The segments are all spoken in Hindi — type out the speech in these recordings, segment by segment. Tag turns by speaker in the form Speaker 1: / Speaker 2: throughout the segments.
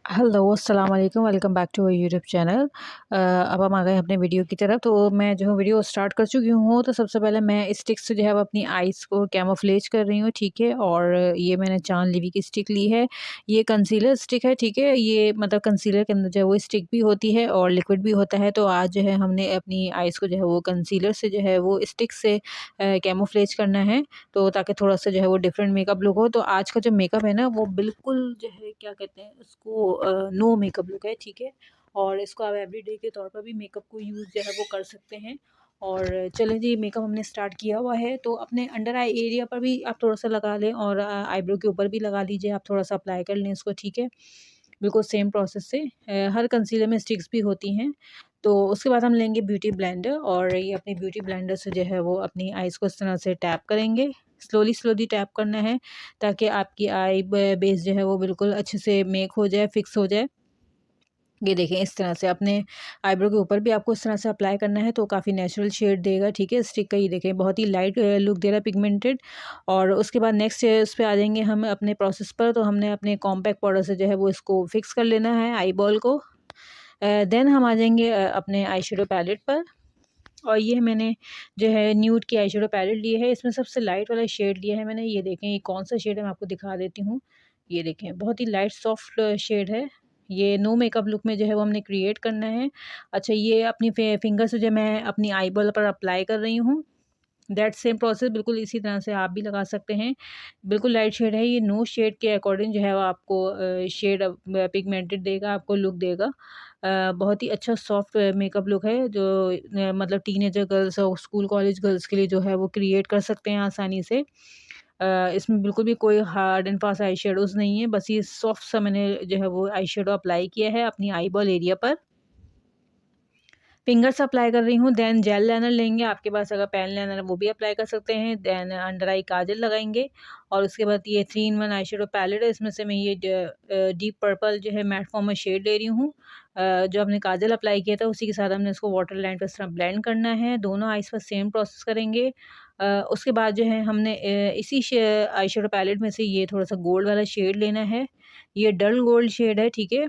Speaker 1: हेलो अस्सलाम वालेकुम, welcome back to our YouTube channel. अब हम आ गए अपने वीडियो की तरफ। तो मैं जो हूँ वीडियो स्टार्ट कर चुकी हूँ। तो सबसे पहले मैं स्टिक से जो है वो अपनी आइज़ को कैमोफ्लेज कर रही हूँ, ठीक है। और ये मैंने चांद लिवी की स्टिक ली है। ये कंसीलर स्टिक है, ठीक है। ये मतलब कंसीलर के अंदर जो है वो स्टिक भी होती है और लिक्विड भी होता है। तो आज जो है हमने अपनी आइज़ को जो है वो कंसीलर से जो है वो स्टिक से कैमोफ्लेज करना है, तो ताकि थोड़ा सा जो है वो डिफरेंट मेकअप लुक हो। तो आज का जो मेकअप है ना वो बिल्कुल जो है क्या कहते हैं उसको नो मेकअप लुक है, ठीक है। और इसको आप एवरीडे के तौर पर भी मेकअप को यूज़ जो है वो कर सकते हैं। और चलें जी, मेकअप हमने स्टार्ट किया हुआ है। तो अपने अंडर आई एरिया पर भी आप थोड़ा सा लगा लें और आईब्रो के ऊपर भी लगा लीजिए, आप थोड़ा सा अप्लाई कर लें इसको, ठीक है। बिल्कुल सेम प्रोसेस से हर कंसीलर में स्टिक्स भी होती हैं। तो उसके बाद हम लेंगे ब्यूटी ब्लेंडर और ये अपनी ब्यूटी ब्लेंडर से जो है वो अपनी आइज़ को इस तरह से टैप करेंगे। स्लोली स्लोली टैप करना है ताकि आपकी आई बेस जो है वो बिल्कुल अच्छे से मेक हो जाए, फिक्स हो जाए। ये देखें इस तरह से अपने आईब्रो के ऊपर भी आपको इस तरह से अप्लाई करना है, तो काफ़ी नेचुरल शेड देगा, ठीक है। स्टिक का ये देखें बहुत ही लाइट लुक दे रहा है, पिगमेंटेड। और उसके बाद नेक्स्ट इस पे आ जाएंगे हम अपने प्रोसेस पर। तो हमने अपने कॉम्पैक्ट पाउडर से जो है वो इसको फिक्स कर लेना है आई बॉल को। देन हम आ जाएंगे अपने आई शेडो पैलेट पर। और ये मैंने जो है न्यूड की आई शेडो पैलेट ली है। इसमें सबसे लाइट वाला शेड लिया है मैंने। ये देखें ये कौन सा शेड है, मैं आपको दिखा देती हूँ। ये देखें बहुत ही लाइट सॉफ्ट शेड है। ये नो मेकअप लुक में जो है वो हमने क्रिएट करना है। अच्छा, ये अपनी फिंगर से जो मैं अपनी आई बॉल पर अप्लाई कर रही हूँ। दैट सेम प्रोसेस बिल्कुल इसी तरह से आप भी लगा सकते हैं। बिल्कुल लाइट शेड है ये, नो शेड के अकॉर्डिंग जो है वो आपको शेड पिगमेंटेड देगा, आपको लुक देगा। बहुत ही अच्छा सॉफ्ट मेकअप लुक है जो मतलब टीनेजर गर्ल्स और स्कूल कॉलेज गर्ल्स के लिए जो है वो क्रिएट कर सकते हैं आसानी से। इसमें बिल्कुल भी कोई hard and fast eye shadows नहीं है, बस ये सॉफ्ट सा मैंने जो है वो आई शेडो अप्लाई किया है अपनी आई बॉल एरिया पर। फिंगर से अप्लाई कर रही हूँ। देन जेल लाइनर लेंगे, आपके पास अगर पेन लाइनर है वो भी अप्लाई कर सकते हैं। देन अंडर आई काजल लगाएंगे। और उसके बाद ये 3 in 1 आई शेडो पैलेट है, इसमें से मैं ये डीप पर्पल जो है मैट फॉर्म में शेड ले रही हूँ। जो हमने काजल अप्लाई किया था उसी के साथ हमने इसको वाटर लाइन पर इस तरह ब्लेंड करना है। दोनों आइज़ पर सेम प्रोसेस करेंगे। उसके बाद जो है हमने इसी आई शेडो पैलेट में से ये थोड़ा सा गोल्ड वाला शेड लेना है। ये डल गोल्ड शेड है, ठीक है।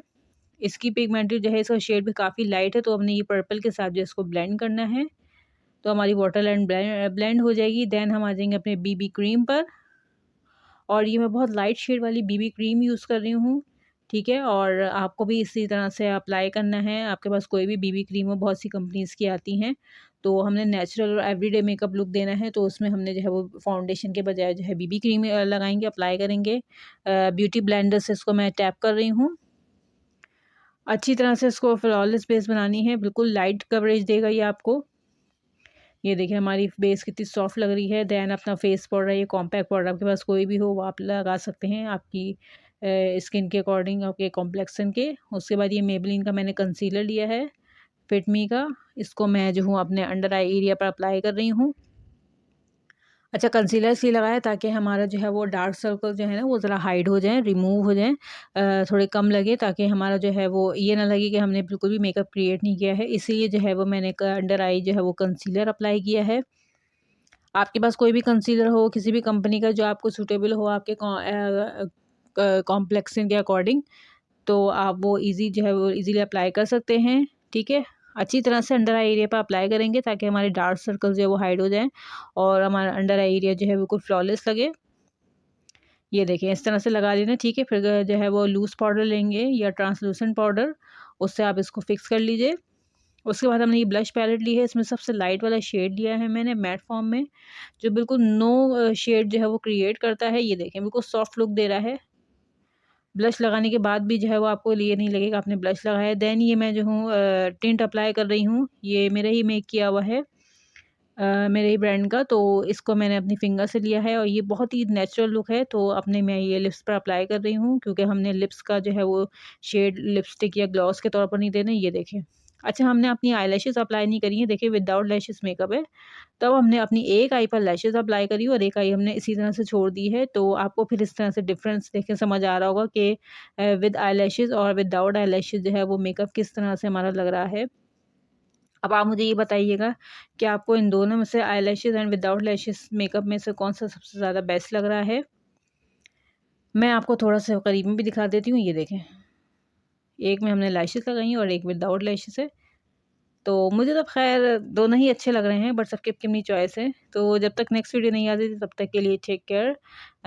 Speaker 1: इसकी पिगमेंटेड जो है इसका शेड भी काफ़ी लाइट है, तो हमने ये पर्पल के साथ जो इसको ब्लेंड करना है। तो हमारी वाटर लाइन ब्लेंड हो जाएगी। देन हम आ जाएंगे अपने बीबी क्रीम पर। और ये मैं बहुत लाइट शेड वाली बीबी क्रीम यूज़ कर रही हूँ, ठीक है। और आपको भी इसी तरह से अप्लाई करना है। आपके पास कोई भी बीबी क्रीम हो, बहुत सी कंपनीज़ की आती हैं। तो हमने नेचुरल और एवरीडे मेकअप लुक देना है, तो उसमें हमने जो है वो फाउंडेशन के बजाय जो है बीबी क्रीम लगाएंगे, अप्लाई करेंगे। ब्यूटी ब्लेंडर से इसको मैं टैप कर रही हूँ। अच्छी तरह से इसको फ्लॉलेस बेस बनानी है, बिल्कुल लाइट कवरेज देगा ये आपको। ये देखिए हमारी बेस कितनी सॉफ्ट लग रही है। देन अपना फेस पाउडर, ये कॉम्पैक्ट पाउडर आपके पास कोई भी हो वो आप लगा सकते हैं, आपकी स्किन के अकॉर्डिंग, आपके कॉम्प्लेक्सन के। उसके बाद ये मेबलिन का मैंने कंसीलर लिया है, फिट मी का। इसको मैं जो हूँ अपने अंडर आई एरिया पर अप्लाई कर रही हूँ। अच्छा, कंसीलर इसलिए लगाया ताकि हमारा जो है वो डार्क सर्कल जो है ना वो ज़रा हाइड हो जाएँ, रिमूव हो जाएँ, थोड़े कम लगे, ताकि हमारा जो है वो ये ना लगे कि हमने बिल्कुल भी मेकअप क्रिएट नहीं किया है। इसीलिए जो है वो मैंने अंडर आई जो है वो कंसीलर अप्लाई किया है। आपके पास कोई भी कंसीलर हो किसी भी कंपनी का जो आपको सूटेबल हो आपके कॉम्प्लेक्शन के अकॉर्डिंग, तो आप वो जो है वो ईज़िली अप्लाई कर सकते हैं, ठीक है। अच्छी तरह से अंडर आई एरिया पर अप्लाई करेंगे ताकि हमारे डार्क सर्कल जो है वो हाइड हो जाएँ और हमारा अंडर आई एरिया जो है बिल्कुल फ्लॉलेस लगे। ये देखिए इस तरह से लगा लेना, ठीक है। फिर जो है वो लूज़ पाउडर लेंगे या ट्रांसलूसेंट पाउडर, उससे आप इसको फिक्स कर लीजिए। उसके बाद हमने ये ब्लश पैलेट ली है, इसमें सबसे लाइट वाला शेड लिया है मैंने मैट फॉर्म में, जो बिल्कुल नो शेड जो है वो क्रिएट करता है। ये देखें बिल्कुल सॉफ्ट लुक दे रहा है। ब्लश लगाने के बाद भी जो है वो आपको ये नहीं लगेगा आपने ब्लश लगाया है। देन ये मैं जो हूँ टिंट अप्लाई कर रही हूँ, ये मेरा ही मेक किया हुआ है, मेरे ही ब्रांड का। तो इसको मैंने अपनी फिंगर से लिया है और ये बहुत ही नेचुरल लुक है। तो अपने मैं ये लिप्स पर अप्लाई कर रही हूँ, क्योंकि हमने लिप्स का जो है वो शेड लिपस्टिक या ग्लॉस के तौर पर नहीं देना। ये देखें, अच्छा हमने अपनी आई लैशेज़ अप्लाई नहीं करी है, देखिए विदाउट लैशेज़ मेकअप है। तब हमने अपनी एक आई पर लैशेज़ अप्लाई करी और एक आई हमने इसी तरह से छोड़ दी है। तो आपको फिर इस तरह से डिफरेंस देख के समझ आ रहा होगा कि विद आई लैशेज़ और विदाउट आई लैशेज़ जो है वो मेकअप किस तरह से हमारा लग रहा है। अब आप मुझे ये बताइएगा कि आपको इन दोनों में से eyelashes and without lashes makeup में से कौन-सा सबसे ज़्यादा बेस्ट लग रहा है? मैं आपको थोड़ा-सा करीब में भी दिखा देती हूँ, ये देखें। एक में हमने लैशेस लगाई हैं और एक विदाउट लैशेस है। तो मुझे तो ख़ैर दोनों ही अच्छे लग रहे हैं, बट सबकी अपनी-अपनी चॉइस है। तो जब तक नेक्स्ट वीडियो नहीं आती तब तक के लिए टेक केयर।